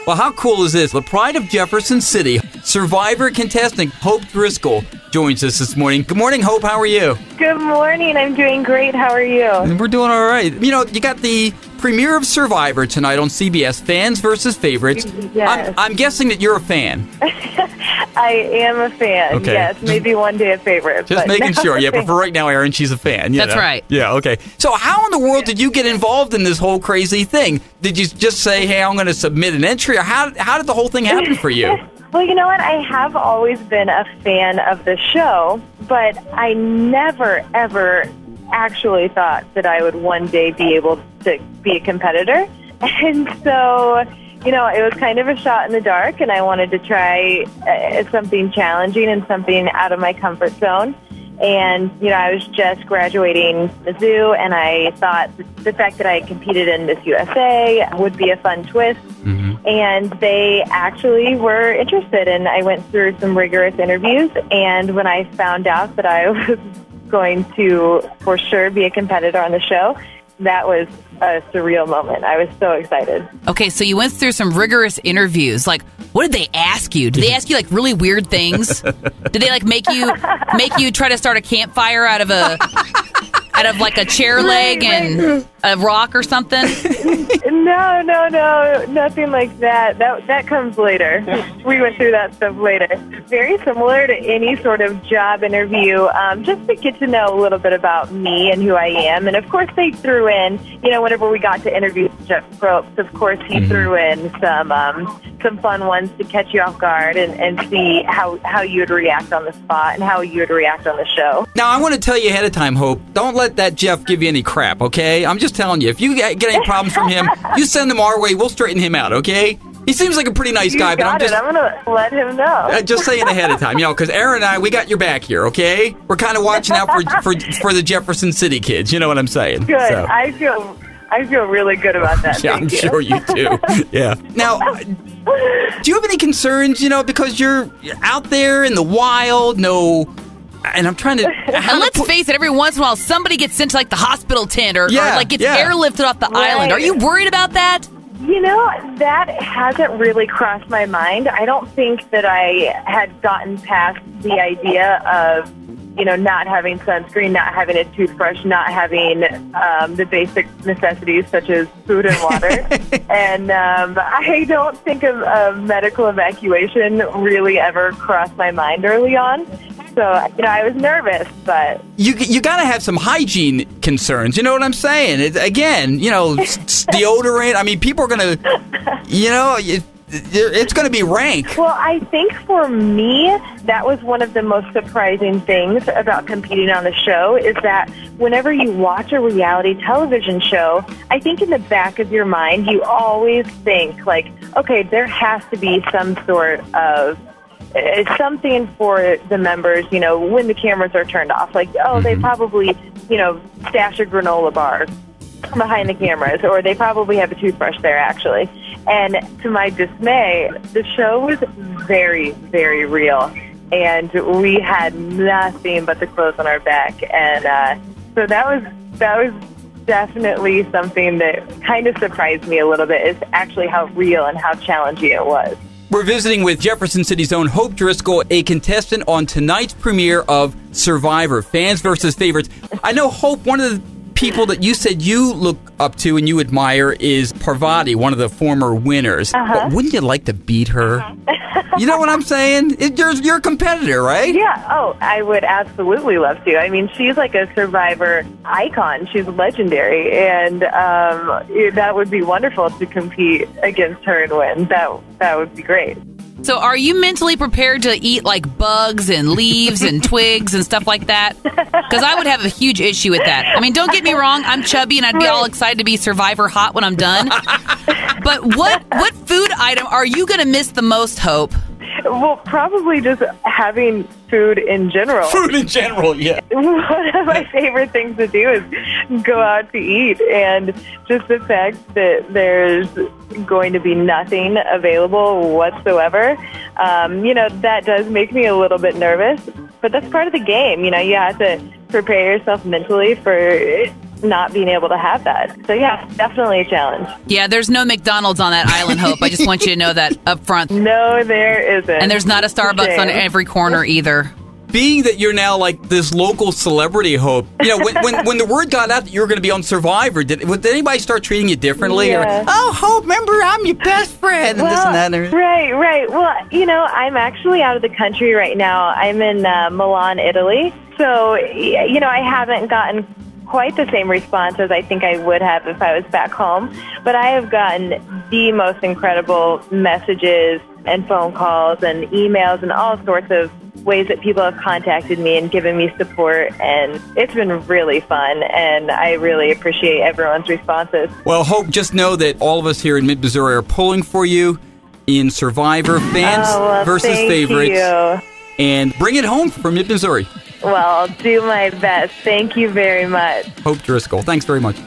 Well, how cool is this? The pride of Jefferson City, Survivor contestant Hope Driskill joins us this morning. Good morning, Hope. How are you? Good morning. I'm doing great. How are you? We're doing all right. You know, you got the premiere of Survivor tonight on CBS, Fans versus Favorites. Yes. I'm guessing that you're a fan. I am a fan. Okay. Yes, maybe one day a favorite. Just making sure. Yeah, but for right now, Erin, she's a fan. That's right. Yeah, okay. So how in the world did you get involved in this whole crazy thing? Did you just say, hey, I'm going to submit an entry? Or how did the whole thing happen for you? Well, you know what? I have always been a fan of the show, but I never, ever actually thought that I would one day be able to be a competitor. And so, you know, it was kind of a shot in the dark, and I wanted to try something challenging and something out of my comfort zone. And, you know, I was just graduating Mizzou, and I thought the fact that I competed in Miss USA would be a fun twist. Mm-hmm. And they actually were interested, and I went through some rigorous interviews. And when I found out that I was going to, for sure, be a competitor on the show, that was a surreal moment. I was so excited. Okay, so you went through some rigorous interviews. Like, what did they ask you? Did they ask you like really weird things? Did they like make you try to start a campfire out of like a chair leg and a rock or something? No, nothing like that. That comes later. We went through that stuff later. Very similar to any sort of job interview, just to get to know a little bit about me and who I am. And of course, they threw in, you know, whenever we got to interview Jeff Probst, of course, he threw in some fun ones to catch you off guard and see how you would react on the spot and how you would react on the show. Now, I want to tell you ahead of time, Hope, don't let that Jeff give you any crap, okay? I'm just telling you, if you get any problems from him, you send them our way. We'll straighten him out, okay? He seems like a pretty nice guy, but I'm going to let him know. Just saying ahead of time, you know, because Erin and I, we got your back here, okay? We're kind of watching out for the Jefferson City kids. You know what I'm saying? Good. So. I feel really good about that. Yeah, I'm sure you do. Yeah. Now, do you have any concerns, you know, because you're out there in the wild, and I'm trying to... And let's face it, every once in a while, somebody gets sent to, like, the hospital tent or like, gets airlifted off the island. Are you worried about that? You know, that hasn't really crossed my mind. I don't think that I had gotten past the idea of, you know, not having sunscreen, not having a toothbrush, not having the basic necessities such as food and water. And I don't think of medical evacuation really ever crossed my mind early on. So, you know, I was nervous, but... You got to have some hygiene concerns, you know what I'm saying? Again, you know, deodorant, I mean, people are going to, you know... It's going to be rank. Well, I think for me, that was one of the most surprising things about competing on the show is that whenever you watch a reality television show, I think in the back of your mind, you always think, like, okay, there has to be some sort of something for the members, you know, when the cameras are turned off. Like, they probably, you know, stash a granola bar behind the cameras, or they probably have a toothbrush there, actually. And to my dismay, the show was very, very real. And we had nothing but the clothes on our back. And so that was definitely something that kind of surprised me a little bit, is actually how real and how challenging it was. We're visiting with Jefferson City's own Hope Driskill, a contestant on tonight's premiere of Survivor, Fans versus Favorites. I know, Hope, one of the people that you said you look up to and you admire is Parvati, one of the former winners. But wouldn't you like to beat her? You know what I'm saying? You're a competitor, right? Yeah. Oh, I would absolutely love to. I mean, she's like a Survivor icon. She's legendary. And that would be wonderful to compete against her and win. That would be great. So are you mentally prepared to eat like bugs and leaves and twigs and stuff like that? Because I would have a huge issue with that. I mean, don't get me wrong. I'm chubby and I'd be all excited to be Survivor hot when I'm done. But what food item are you going to miss the most, Hope? Well, probably just having food in general. Food in general, yeah. One of my favorite things to do is go out to eat, and just the fact that there's going to be nothing available whatsoever, you know, that does make me a little bit nervous, but that's part of the game. You know, you have to prepare yourself mentally for not being able to have that. So yeah, definitely a challenge. Yeah, there's no McDonald's on that island, Hope. I just want you to know that up front. No, there isn't. And there's not a Starbucks on every corner either. Being that you're now like this local celebrity, Hope, when the word got out that you were going to be on Survivor, did anybody start treating you differently? Yeah. Or, oh, Hope, remember, I'm your best friend, and this and that. And Right. Well, I'm actually out of the country right now. I'm in Milan, Italy. So, I haven't gotten quite the same response as I think I would have if I was back home. But I have gotten the most incredible messages and phone calls and emails and all sorts of ways that people have contacted me and given me support, and it's been really fun, and I really appreciate everyone's responses. Well, Hope, just know that all of us here in Mid-Missouri are pulling for you in Survivor, fans versus favorites. You. And bring it home for Mid-Missouri. Well, I'll do my best. Thank you very much. Hope Driskill, thanks very much.